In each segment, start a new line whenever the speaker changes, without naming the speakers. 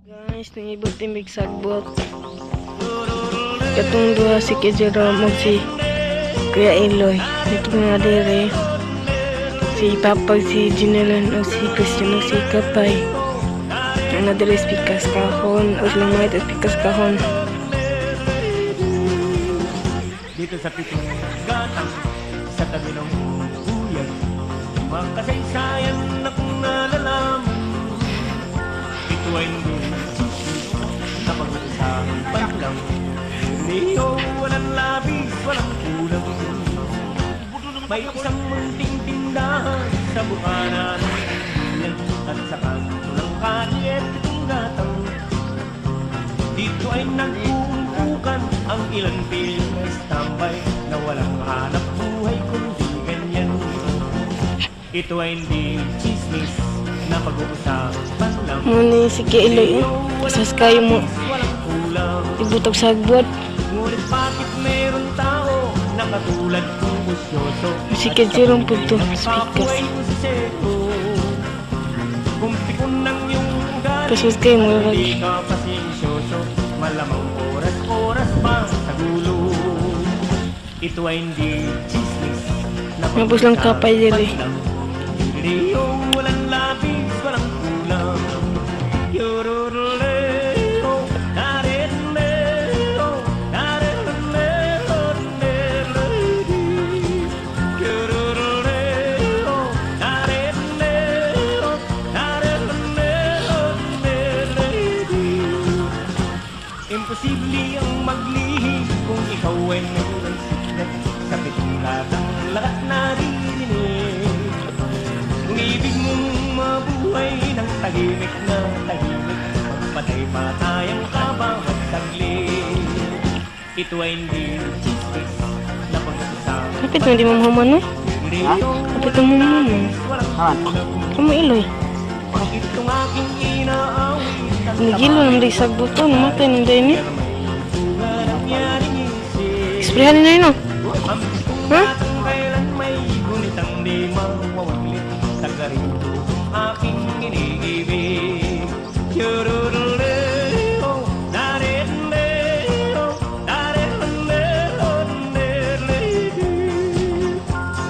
Guys, nangibot timig sagbot. Katong duha si Kuya Jerome o si Kuya Eloy. Ito nga dire. Si Papag, si Ginelan o si Christian o si Kapay. Ang nadire spikas kahon. O silang mga ito spikas kahon.
Dito sa pitong gatang sa tabi ng buyag, makasaysayan na kung nalalaman. Ito ay hindi na pag-usapan pa lang. Hindi walang labis, walang kulang. May isang munting tindahan sa bukana ng ilan at sa kanto ng kanyet itong gatang. Dito ay nagpupukan ang ilang piling na istambay na walang hanap buhay kundi ganyan. Ito ay hindi chismis na pag-uusapan lang.
Muna si Kuya Eloy. Kasas kayo mo.
Walang kulang.
Ibutog sagbot.
Ngunit bakit meron tao na katulad kong usyoso?
Si Kuya Jerome po ito spikas.
Kung pikon ng iyong ugali,
Kasas kayo mo.
hindi ka pasensyoso. Malamang oras-oras pa sa gulo. Ito ay hindi chismis na
Tapos lang kapay dire.
hindi yung walang labis, walang kulang. Yororoleo, nareleo, nareleo, nereledi. Yororoleo, nareleo, nareleo, nereledi. Imposible ang maglihim kung ikaw ay may sigat sa pitong latang lahat naririnig. Kung ibig mong mabuhay ng tahimik na tahimik, magpatay-patayang ka ba magsaglit? Ito ay hindi chismis na pag-usapan.
Kapit na di mo mahaman eh. Kapit na mo mahaman. Kamu Eloy.
Bakit kung aking inaawit ang
Nagilo ng di sagbot to. Namatay ng din eh.
tunga nangyaring isip?
Isprehan na yun oh.
Ang pitong
Ha?
gatang kailan may gunitang di mawawaglit sa garito aking iniibig. Yororoleo, nareleo, nareleo, nereledi.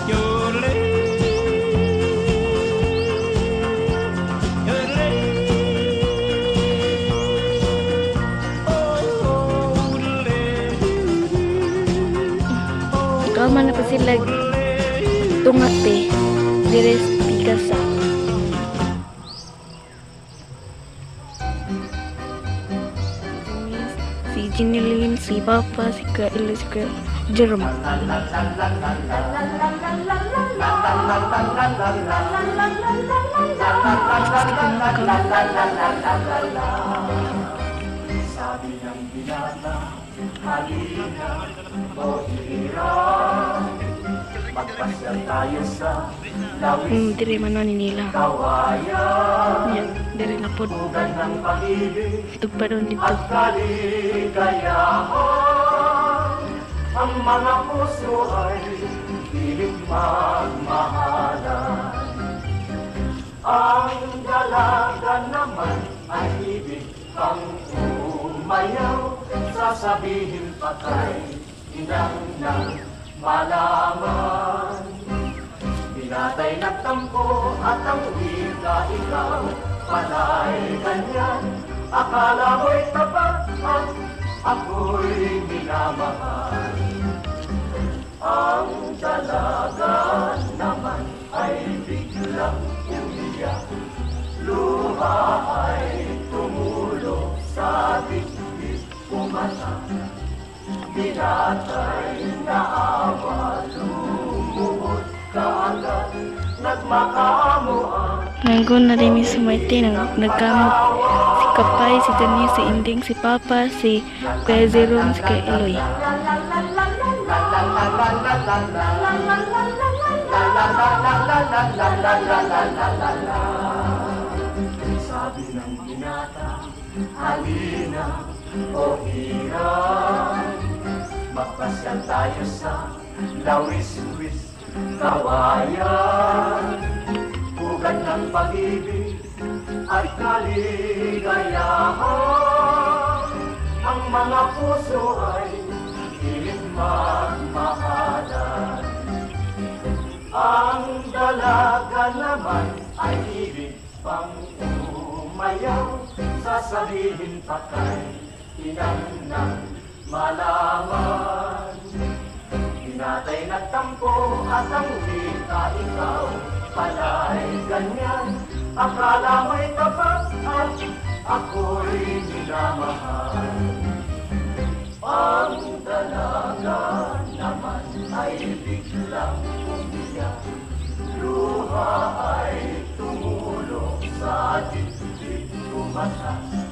Yorole, yorole. Oh,
Ikaw man na pa sila tungat eh. Dires pigasa. Si Ginilin, si Papa, si Kuya Eloy, si Kuya Jerome.
Sabi ng binata, halina o hira. Magpasyal tayo sa lawis
Dire man na nila.
kawayan.
Yan, dire na po.
Tugan ng pag-ibig
Tug pa doon dito.
at kaligayahan. Ang mga puso ay pilit magmahalan. Ang dalaga naman ay ibig pang umayaw. Sasabihin patay, inang nang malaman. Binatay nagtampo at ang wika ikaw, pala'y ganyan. Akala mo'y tapat at ako'y minamahal. Ang dalaga naman ay biglang umiyak. Luha ay tumulo sa dibdib kumata. Binatay na awa, lumuhod kaagad, nagmakamuha.
Nanggun na rin si Martin, nagkamot. Si Kapay, si Daniel, si Inding, si Papa, si Kuya Jerome, si Kuya Eloy.
Sabi ng binata, halina o hirap. Magpasyal tayo sa lawis-wis kawayan. Pugan ng pag-ibig at kaligayahan.
puso ay pilit magmahalan. Ang dalaga naman ay ibig pang umayaw, sasabihin patay, tinanang malaman. Hinatay nagtampo at ang wika ikaw pala'y ganyan. Akala mo'y tapat at ako'y minamahal. Ang dalaga naman ay biglang umiyak, luha ay tumulong sa dibdib tumatas.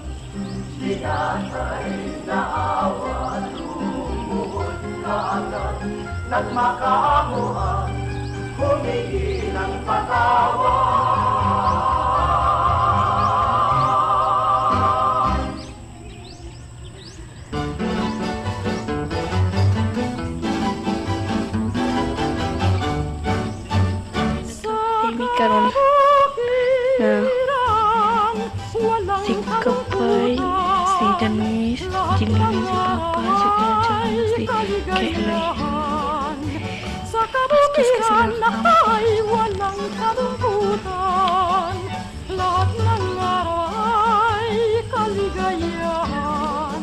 Hinatay na awa, lumuhod ka agad, nagmakaamuhan, humingi ng patawad.
Amy karon na si Kapay, si Danis, Jinlin, si Papa, si Kajan, si Kailoy. Bastos ka sa lahat.
Ay walang kalungkutan, lahat ng araw ay kaligayahan.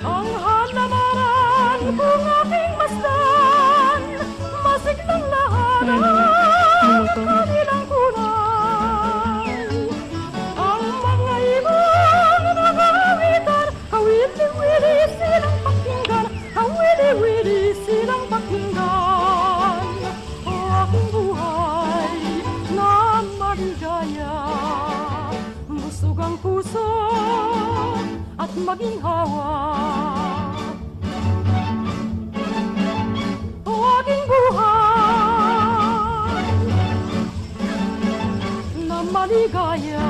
Ang halamanan kung aking masdan, masiglang lahat ang kanilang kulay. Ang mga ibang nagawitan, kawili-wili silang pakinggan, kawili-wili silang pakinggan. O aking buhay na maligaya, busog ang puso at maging hawa. O aking buhay na maligaya.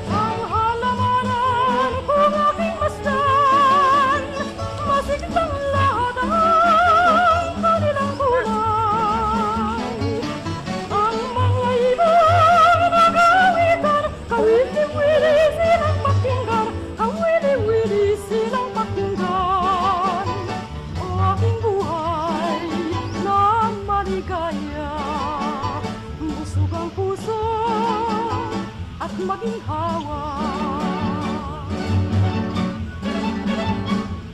Ang halamanan kung aking masdan, masiglang lahat ang kanilang kulay. Ang mga ibang nagawitan, kawili-wili silang pakinggan, kawili-wili silang pakinggan. O aking buhay na maligaya, busog ang puso at maging hawa.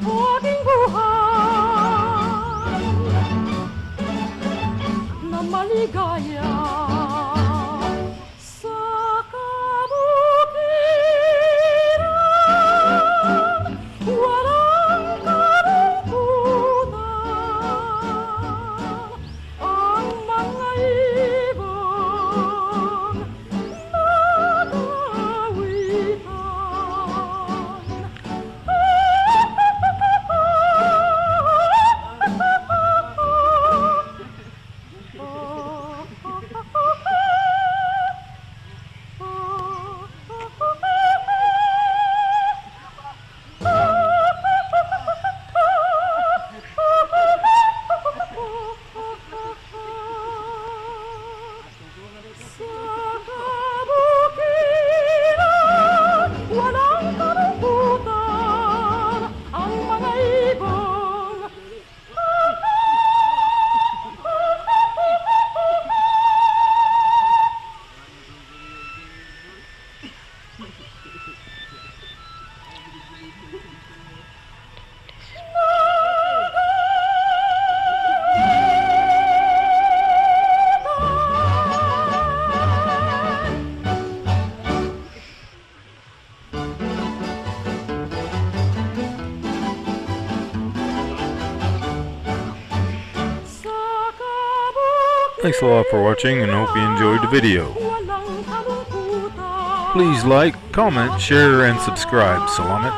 O aking buhay na maligaya. Sa kabukiran, walang kalungkutan. Ang mga ibon
Thanks a lot for watching and hope you enjoyed the video. Please like, comment, share, and subscribe. Salamat.